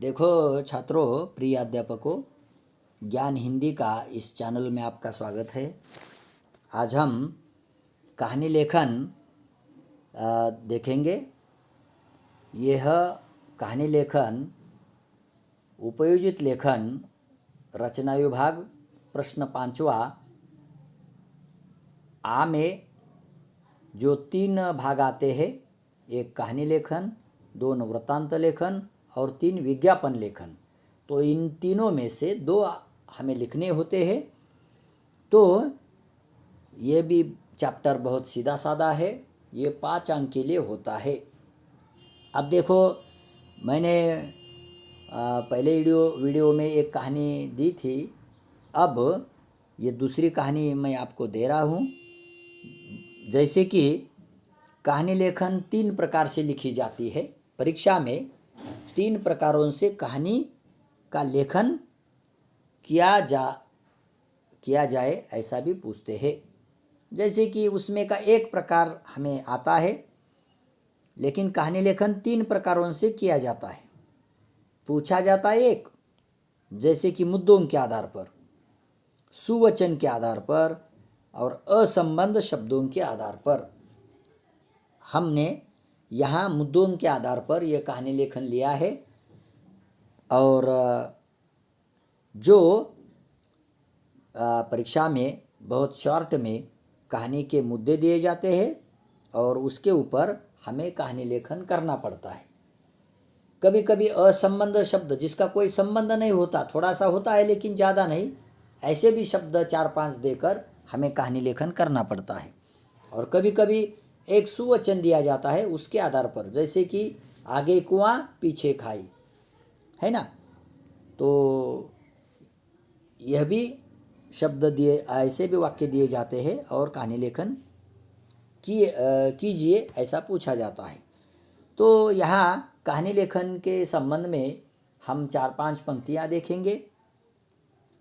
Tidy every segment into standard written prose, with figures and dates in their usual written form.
देखो छात्रों, प्रिय अध्यापकों, ज्ञान हिंदी का इस चैनल में आपका स्वागत है। आज हम कहानी लेखन देखेंगे। यह कहानी लेखन उपयोजित लेखन रचना विभाग प्रश्न 5वां आ में जो 3 भाग आते हैं, एक कहानी लेखन, 2 वृत्तांत लेखन और 3 विज्ञापन लेखन। तो इन तीनों में से 2 हमें लिखने होते हैं। तो ये भी चैप्टर बहुत सीधा साधा है, ये 5 अंक के लिए होता है। अब देखो, मैंने पहले वीडियो में एक कहानी दी थी। अब ये दूसरी कहानी मैं आपको दे रहा हूँ। जैसे कि कहानी लेखन 3 प्रकार से लिखी जाती है। परीक्षा में 3 प्रकारों से कहानी का लेखन किया जाए ऐसा भी पूछते हैं। जैसे कि उसमें का एक प्रकार हमें आता है, लेकिन कहानी लेखन 3 प्रकारों से किया जाता है। पूछा जाता है एक, जैसे कि मुद्दों के आधार पर, सुवचन के आधार पर और असंबद्ध शब्दों के आधार पर। हमने यहाँ मुद्दों के आधार पर यह कहानी लेखन लिया है। और जो परीक्षा में बहुत शॉर्ट में कहानी के मुद्दे दिए जाते हैं और उसके ऊपर हमें कहानी लेखन करना पड़ता है। कभी कभी असंबद्ध शब्द, जिसका कोई संबंध नहीं होता, थोड़ा सा होता है लेकिन ज़्यादा नहीं, ऐसे भी शब्द 4-5 देकर हमें कहानी लेखन करना पड़ता है। और कभी कभी एक सुवचन दिया जाता है उसके आधार पर, जैसे कि आगे कुआं पीछे खाई, है ना। तो यह भी शब्द दिए, ऐसे भी वाक्य दिए जाते हैं और कहानी लेखन कीजिए ऐसा पूछा जाता है। तो यहाँ कहानी लेखन के संबंध में हम 4-5 पंक्तियाँ देखेंगे।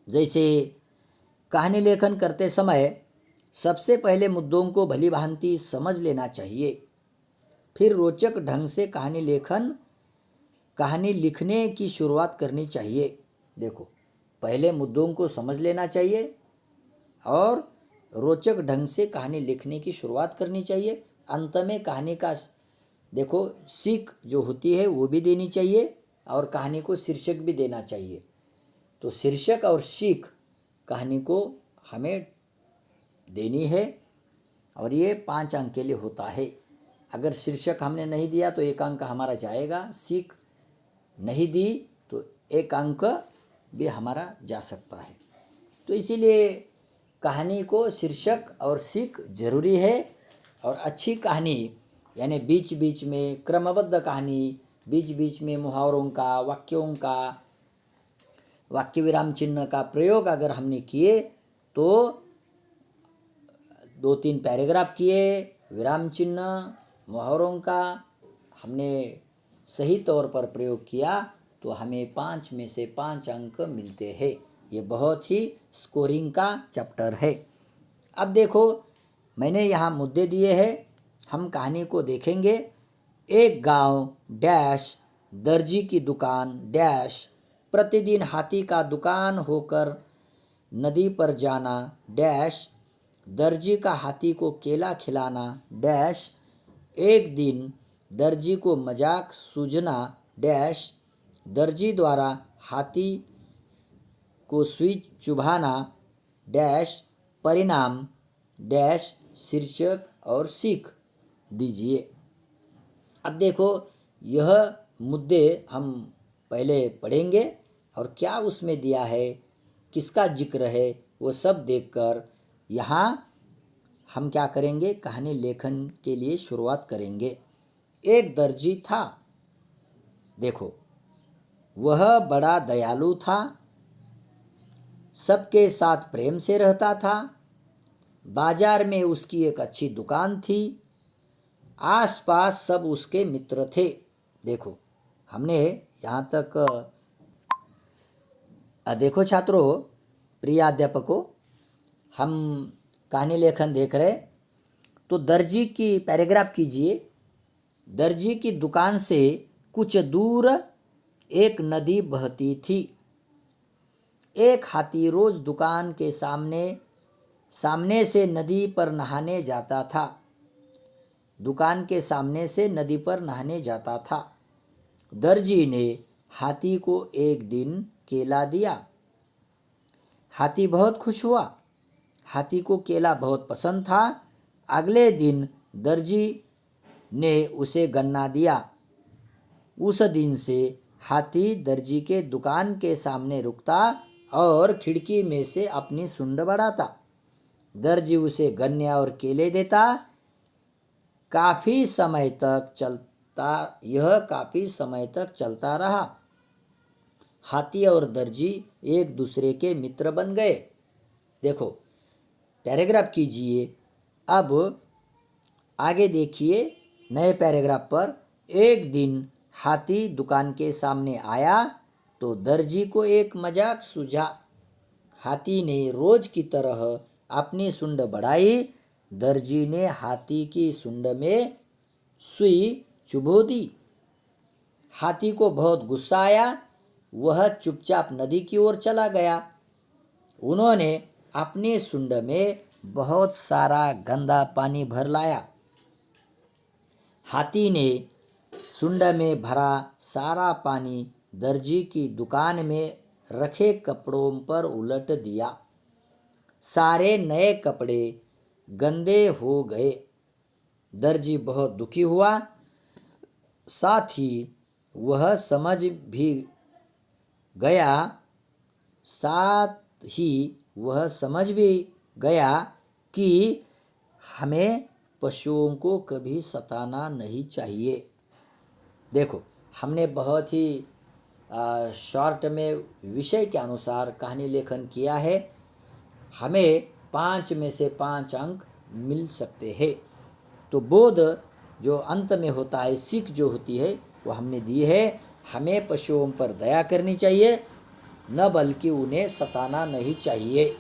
जैसे कहानी लेखन करते समय सबसे पहले मुद्दों को भली भांति समझ लेना चाहिए, फिर रोचक ढंग से कहानी लिखने की शुरुआत करनी चाहिए। देखो, पहले मुद्दों को समझ लेना चाहिए और रोचक ढंग से कहानी लिखने की शुरुआत करनी चाहिए। अंत में कहानी का देखो सीख जो होती है वो भी देनी चाहिए और कहानी को शीर्षक भी देना चाहिए। तो शीर्षक और सीख कहानी को हमें देनी है और ये 5 अंक के लिए होता है। अगर शीर्षक हमने नहीं दिया तो 1 अंक हमारा जाएगा, सीख नहीं दी तो 1 अंक भी हमारा जा सकता है। तो इसीलिए कहानी को शीर्षक और सीख जरूरी है। और अच्छी कहानी यानी बीच बीच में क्रमबद्ध कहानी, बीच बीच में मुहावरों का, वाक्यों का, वाक्य विराम चिन्ह का प्रयोग अगर हमने किए तो 2-3 पैराग्राफ किए, विराम चिन्ह मुहावरों का हमने सही तौर पर प्रयोग किया तो हमें 5 में से 5 अंक मिलते हैं। ये बहुत ही स्कोरिंग का चैप्टर है। अब देखो, मैंने यहाँ मुद्दे दिए हैं, हम कहानी को देखेंगे। एक गांव डैश, दर्जी की दुकान डैश, प्रतिदिन हाथी का दुकान होकर नदी पर जाना डैश, दर्जी का हाथी को केला खिलाना डैश, एक दिन दर्जी को मजाक सूझना डैश, दर्जी द्वारा हाथी को सुई चुभाना डैश, परिणाम डैश, शीर्षक और सीख दीजिए। अब देखो, यह मुद्दे हम पहले पढ़ेंगे और क्या उसमें दिया है, किसका जिक्र है, वो सब देखकर यहाँ हम क्या करेंगे, कहानी लेखन के लिए शुरुआत करेंगे। एक दर्जी था, देखो, वह बड़ा दयालु था, सबके साथ प्रेम से रहता था। बाजार में उसकी एक अच्छी दुकान थी, आसपास सब उसके मित्र थे। देखो, हमने यहाँ तक देखो छात्रों, प्रिय अध्यापकों, हम कहानी लेखन देख रहे। तो दर्जी की पैराग्राफ कीजिए। दर्जी की दुकान से कुछ दूर एक नदी बहती थी। एक हाथी रोज दुकान के सामने से नदी पर नहाने जाता था। दुकान के सामने से नदी पर नहाने जाता था। दर्जी ने हाथी को एक दिन केला दिया। हाथी बहुत खुश हुआ। हाथी को केला बहुत पसंद था। अगले दिन दर्जी ने उसे गन्ना दिया। उस दिन से हाथी दर्जी के दुकान के सामने रुकता और खिड़की में से अपनी सुंड बढ़ाता। दर्जी उसे गन्ने और केले देता। काफी समय तक चलता रहा। हाथी और दर्जी एक दूसरे के मित्र बन गए। देखो, पैराग्राफ कीजिए। अब आगे देखिए नए पैराग्राफ पर। एक दिन हाथी दुकान के सामने आया तो दर्जी को एक मजाक सूझा। हाथी ने रोज की तरह अपनी सुंड बढ़ाई। दर्जी ने हाथी की सुंड में सुई चुभो दी। हाथी को बहुत गुस्सा आया। वह चुपचाप नदी की ओर चला गया। उन्होंने अपनी सुंड में बहुत सारा गंदा पानी भर लाया। हाथी ने सुंड में भरा सारा पानी दर्जी की दुकान में रखे कपड़ों पर उलट दिया। सारे नए कपड़े गंदे हो गए। दर्जी बहुत दुखी हुआ। साथ ही वह समझ भी गया कि हमें पशुओं को कभी सताना नहीं चाहिए। देखो, हमने बहुत ही शॉर्ट में विषय के अनुसार कहानी लेखन किया है। हमें 5 में से 5 अंक मिल सकते हैं। तो बोध जो अंत में होता है, सीख जो होती है, वो हमने दी है। हमें पशुओं पर दया करनी चाहिए, न बल्कि उन्हें सताना नहीं चाहिए।